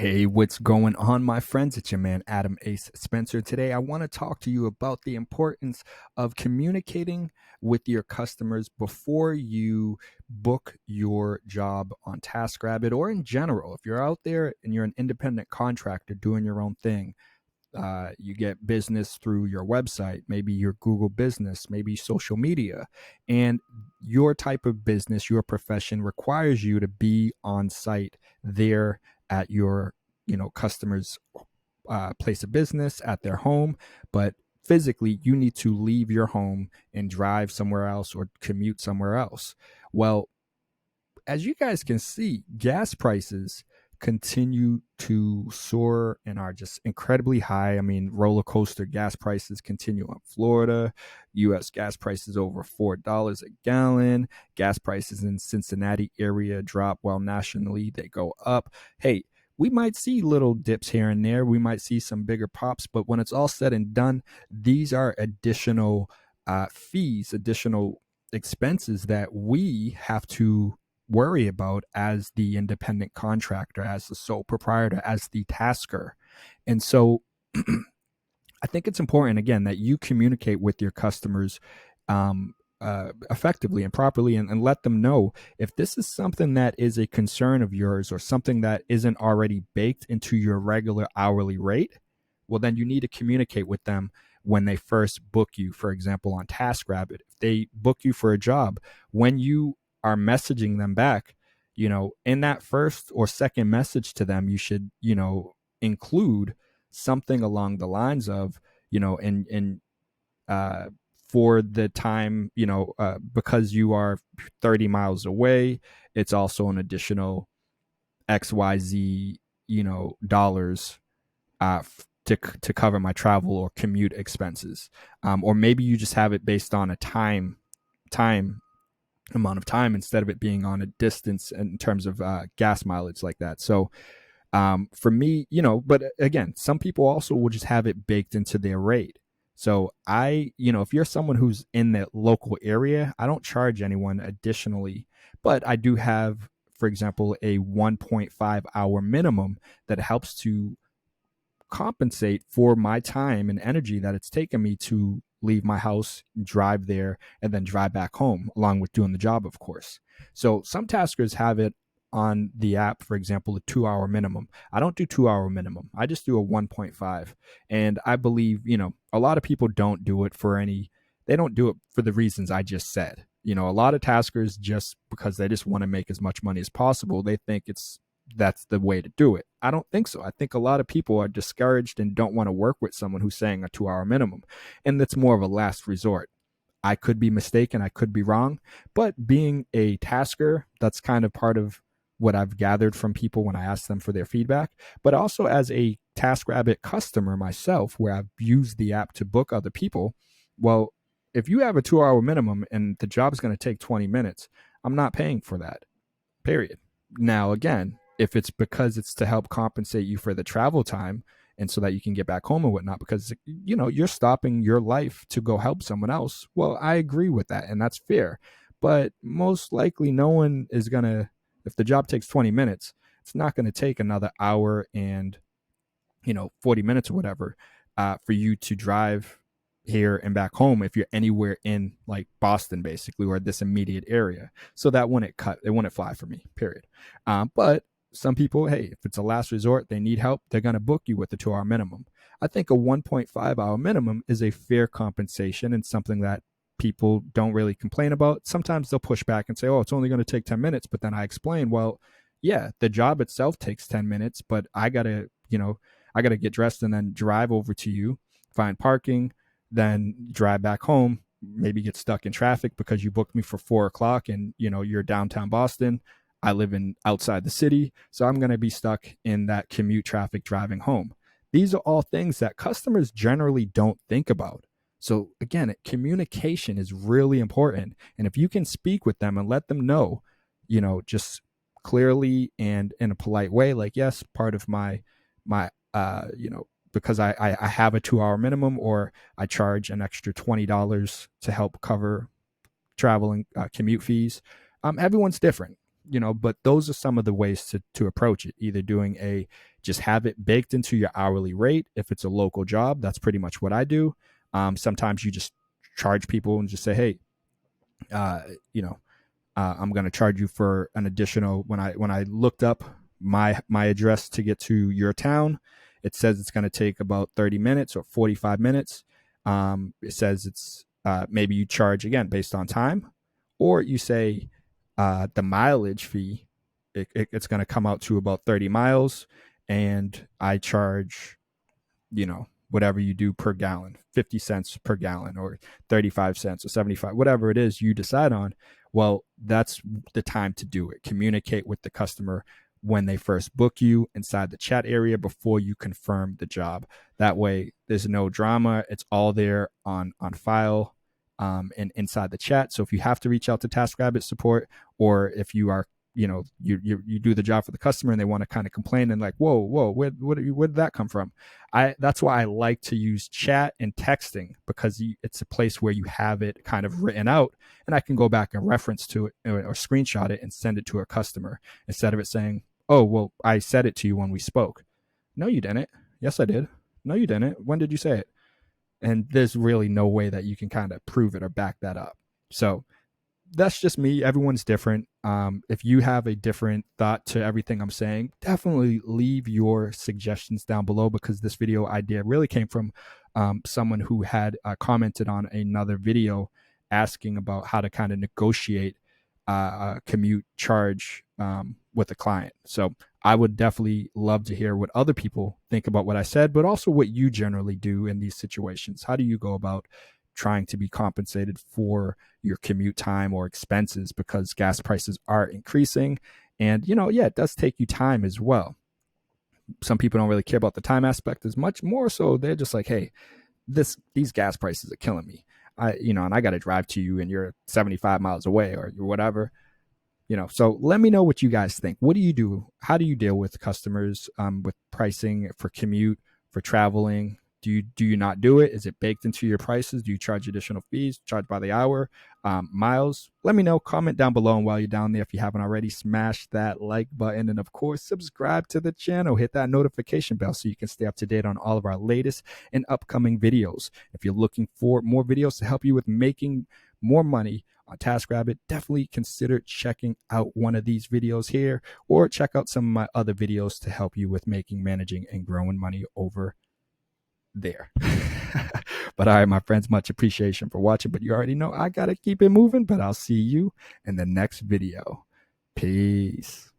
Hey, what's going on, my friends? It's your man, Adam Ace Spencer. Today, I want to talk to you about the importance of communicating with your customers before you book your job on TaskRabbit or in general. If you're out there and you're an independent contractor doing your own thing, you get business through your website, maybe your Google business, maybe social media, and your type of business, your profession requires you to be on site there at your customers place of business, at their home. But physically you need to leave your home and drive somewhere else or commute somewhere else. Well, as you guys can see, gas prices continue to soar and are just incredibly high. I mean, roller coaster gas prices continue in Florida. US gas prices over $4 a gallon. Gas prices in Cincinnati area drop while nationally they go up. Hey, we might see little dips here and there. We might see some bigger pops, but when it's all said and done, these are additional fees, additional expenses that we have to worry about as the independent contractor, as the sole proprietor, as the tasker. And so I think it's important, again, that you communicate with your customers effectively and properly, and let them know if this is something that is a concern of yours or something that isn't already baked into your regular hourly rate. Well, then you need to communicate with them when they first book you. For example, on TaskRabbit, if they book you for a job, when you are messaging them back, in that first or second message to them, you should, include something along the lines of, and for the time, because you are 30 miles away, it's also an additional XYZ, dollars to cover my travel or commute expenses. Or maybe you just have it based on a time amount of time instead of it being on a distance in terms of gas mileage like that. So for me, but again, some people also will just have it baked into their rate. So if you're someone who's in the local area, I don't charge anyone additionally, but I do have, for example, a 1.5 hour minimum that helps to compensate for my time and energy that it's taken me to leave my house, drive there, and then drive back home, along with doing the job, of course. So some taskers have it on the app, for example, a 2 hour minimum. I don't do 2 hour minimum. I just do a 1.5. And I believe, a lot of people don't do it they don't do it for the reasons I just said. A lot of taskers, just because they just want to make as much money as possible, they think that's the way to do it. I don't think so. I think a lot of people are discouraged and don't want to work with someone who's saying a 2 hour minimum. And that's more of a last resort. I could be mistaken. I could be wrong. But being a tasker, that's kind of part of what I've gathered from people when I ask them for their feedback. But also as a TaskRabbit customer myself, where I've used the app to book other people, well, if you have a 2 hour minimum and the job's going to take 20 minutes, I'm not paying for that, period. Now, again, if it's because it's to help compensate you for the travel time and so that you can get back home and whatnot, because, you're stopping your life to go help someone else, well, I agree with that, and that's fair. But most likely no one is going to, if the job takes 20 minutes, it's not going to take another hour and, 40 minutes or whatever for you to drive here and back home if you're anywhere in like Boston, basically, or this immediate area. So that it wouldn't fly for me, period. But some people, hey, if it's a last resort, they need help, they're going to book you with a 2 hour minimum. I think a 1.5 hour minimum is a fair compensation and something that people don't really complain about. Sometimes they'll push back and say, oh, it's only going to take 10 minutes. But then I explain, well, yeah, the job itself takes 10 minutes, but I got to get dressed and then drive over to you, find parking, then drive back home, maybe get stuck in traffic because you booked me for 4 o'clock and, you're downtown Boston. I live outside the city, so I'm going to be stuck in that commute traffic driving home. These are all things that customers generally don't think about. So again, communication is really important. And if you can speak with them and let them know, just clearly and in a polite way, like, yes, part of my, because I have a 2 hour minimum, or I charge an extra $20 to help cover travel and commute fees. Everyone's different. But those are some of the ways to approach it. Either doing just have it baked into your hourly rate. If it's a local job, that's pretty much what I do. Sometimes you just charge people and just say, hey, uh, you know, I'm going to charge you for an additional. When I looked up my address to get to your town, it says it's going to take about 30 minutes or 45 minutes. It says it's maybe you charge again based on time, or you say the mileage fee. It's going to come out to about 30 miles, and I charge whatever you do per gallon, 50 cents per gallon or 35 cents or 75, whatever it is you decide on. Well, that's the time to do it. Communicate with the customer when they first book you inside the chat area before you confirm the job. That way there's no drama. It's all there on file and inside the chat. So if you have to reach out to TaskRabbit support, or if you are you do the job for the customer and they want to kind of complain and like, whoa, where did that come from? That's why I like to use chat and texting, because it's a place where you have it kind of written out, and I can go back and reference to it or screenshot it and send it to a customer, instead of it saying, oh, well, I said it to you when we spoke. No, you didn't. Yes, I did. No, you didn't. When did you say it? And there's really no way that you can kind of prove it or back that up. So that's just me. Everyone's different. If you have a different thought to everything I'm saying, definitely leave your suggestions down below, because this video idea really came from someone who had commented on another video asking about how to kind of negotiate a commute charge with a client. So I would definitely love to hear what other people think about what I said, but also what you generally do in these situations. How do you go about trying to be compensated for your commute time or expenses, because gas prices are increasing? And it does take you time as well. Some people don't really care about the time aspect as much, more so they're just like, hey, these gas prices are killing me. And I got to drive to you and you're 75 miles away or you're whatever. So let me know what you guys think. What do you do? How do you deal with customers with pricing for commute, for traveling? Do you not do it? Is it baked into your prices? Do you charge additional fees, charge by the hour, miles? Let me know. Comment down below. And while you're down there, if you haven't already, smash that like button. And of course, subscribe to the channel. Hit that notification bell so you can stay up to date on all of our latest and upcoming videos. If you're looking for more videos to help you with making more money on TaskRabbit, definitely consider checking out one of these videos here, or check out some of my other videos to help you with making, managing, and growing money over there. But all right, my friends, much appreciation for watching, but you already know I gotta keep it moving. But I'll see you in the next video. Peace.